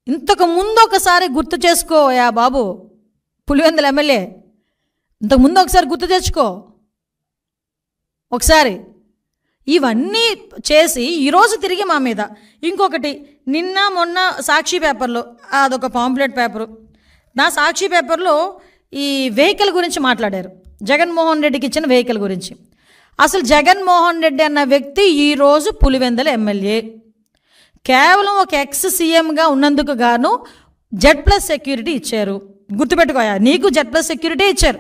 ఇంతకు ముందు ఒకసారి గుర్తు చేసుకోయా బాబు, పులివెందుల ఎమ్మెల్యే, ఇంతకుముందు ఒకసారి గుర్తు తెచ్చుకో ఒకసారి. ఇవన్నీ చేసి ఈరోజు తిరిగి మా మీద ఇంకొకటి, నిన్న మొన్న సాక్షి పేపర్లో అదొక పాంప్లెట్ పేపరు, నా సాక్షి పేపర్లో ఈ వెహికల్ గురించి మాట్లాడారు, జగన్మోహన్ రెడ్డికి ఇచ్చిన వెహికల్ గురించి. అసలు జగన్మోహన్ రెడ్డి అన్న వ్యక్తి ఈరోజు పులివెందుల ఎమ్మెల్యే, కేవలం ఒక ఎక్స్ సీఎంగా ఉన్నందుకు గాను Z+ సెక్యూరిటీ ఇచ్చారు. గుర్తుపెట్టుకోయా, నీకు Z+ సెక్యూరిటీ ఇచ్చారు,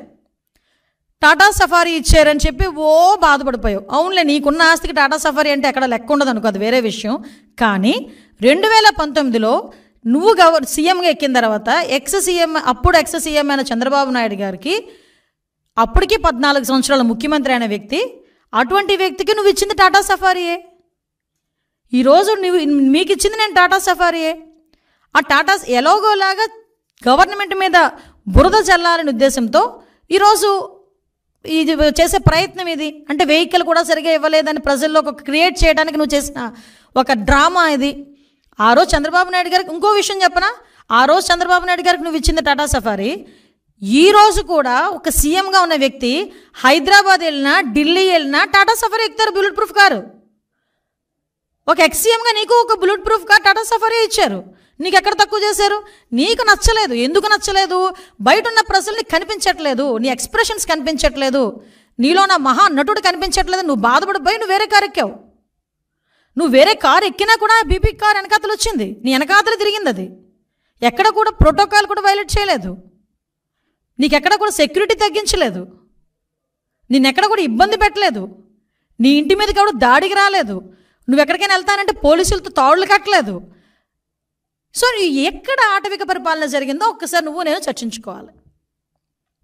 టాటా సఫారీ ఇచ్చారని చెప్పి ఓ బాధపడిపోయావు. అవునులే, నీకున్న ఆస్తికి టాటా సఫారీ అంటే ఎక్కడ లెక్క ఉండదు అనుకో, అది వేరే విషయం. కానీ 2019లో నువ్వు సీఎంగా ఎక్కిన తర్వాత అప్పుడు ఎక్స్ సీఎం అయిన చంద్రబాబు నాయుడు గారికి, అప్పటికి 14 సంవత్సరాల ముఖ్యమంత్రి అయిన వ్యక్తి, అటువంటి వ్యక్తికి నువ్వు ఇచ్చింది టాటా సఫారీయే. ఈరోజు మీకు ఇచ్చింది నేను టాటా సఫారీయే. ఆ టాటా ఎలాగోలాగా గవర్నమెంట్ మీద బురద చల్లాలనే ఉద్దేశంతో ఈరోజు ఇది చేసే ప్రయత్నం ఇది. అంటే వెహికల్ కూడా సరిగా ఇవ్వలేదని ప్రజల్లో ఒక క్రియేట్ చేయడానికి నువ్వు చేసిన ఒక డ్రామా ఇది. ఆ రోజు చంద్రబాబు నాయుడు గారికి ఇంకో విషయం చెప్పనా, ఆ రోజు చంద్రబాబు నాయుడు గారికి నువ్వు ఇచ్చింది టాటా సఫారీ, ఈరోజు కూడా ఒక సీఎంగా ఉన్న వ్యక్తి హైదరాబాద్ వెళ్ళినా ఢిల్లీ వెళ్ళినా టాటా సఫారీ ఎక్కుతారు, బుల్లెట్ ప్రూఫ్ కారు. ఒక ఎక్స్ సీఎంగా నీకు ఒక bullet proof car Tata safari ఇచ్చారు. నీకు ఎక్కడ తక్కువ చేశారు? నీకు నచ్చలేదు. ఎందుకు నచ్చలేదు? బయట ఉన్న ప్రజల్ని కనిపించట్లేదు, నీ ఎక్స్ప్రెషన్స్ కనిపించట్లేదు, నీలో నా మహా నటుడు కనిపించట్లేదు. నువ్వు బాధపడిపోయి నువ్వు వేరే కారు ఎక్కావు. నువ్వు వేరే కారు ఎక్కినా కూడా బీపీ కార్ వెనకాతలు వచ్చింది, నీ వెనకాతలు తిరిగింది. అది ఎక్కడ కూడా ప్రోటోకాల్ కూడా వైలేట్ చేయలేదు, నీకెక్కడ కూడా సెక్యూరిటీ తగ్గించలేదు, నిన్నెక్కడ కూడా ఇబ్బంది పెట్టలేదు, నీ ఇంటి మీదకి ఎవడు దాడికి రాలేదు, నువ్వు ఎక్కడికైనా వెళ్తానంటే పోలీసులతో తాడులు కట్టలేదు. సో ఎక్కడ ఆటవిక పరిపాలన జరిగిందో ఒక్కసారి నువ్వు నేను చర్చించుకోవాలి.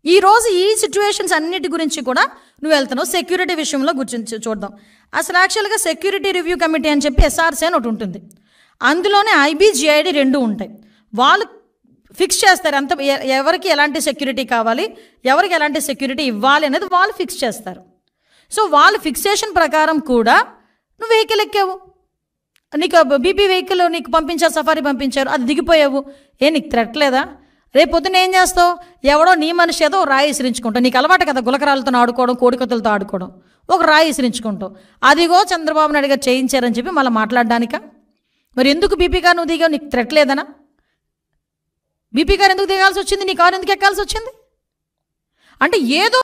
ఈరోజు ఈ సిచ్యువేషన్స్ అన్నిటి గురించి కూడా నువ్వు వెళ్తున్నావు. సెక్యూరిటీ విషయంలో గురించి చూద్దాం. అసలు యాక్చువల్గా సెక్యూరిటీ రివ్యూ కమిటీ అని చెప్పి SRC అని ఒకటి ఉంటుంది, అందులోనే IBGID 2 ఉంటాయి. వాళ్ళు ఫిక్స్ చేస్తారు అంత ఎవరికి ఎలాంటి సెక్యూరిటీ కావాలి, ఎవరికి ఎలాంటి సెక్యూరిటీ ఇవ్వాలి అనేది వాళ్ళు ఫిక్స్ చేస్తారు. సో వాళ్ళు ఫిక్సేషన్ ప్రకారం కూడా నువ్వు వెహికల్ ఎక్కావు, నీకు బీపీ వెహికల్ నీకు పంపించారు, సఫారీ పంపించారు, అది దిగిపోయావు. నీకు థ్రెట్ లేదా? రేపు పొద్దున్న ఏం చేస్తావు? ఎవడో నీ మనిషి ఏదో రాయి విసిరించుకుంటావు. నీకు అలవాటు కదా గులకరాలతో ఆడుకోవడం, కోడికత్తులతో ఆడుకోవడం. ఒక రాయి విసిరించుకుంటావు, అదిగో చంద్రబాబు నాయుడు గారు చేయించారని చెప్పి మళ్ళీ మాట్లాడడానిక? మరి ఎందుకు బీపీ కారు నువ్వు దిగావు? నీకు థ్రెట్ లేదనా? బీపీ కారు ఎందుకు దిగాల్సి వచ్చింది? నీ కారు ఎందుకు ఎక్కాల్సి వచ్చింది? అంటే ఏదో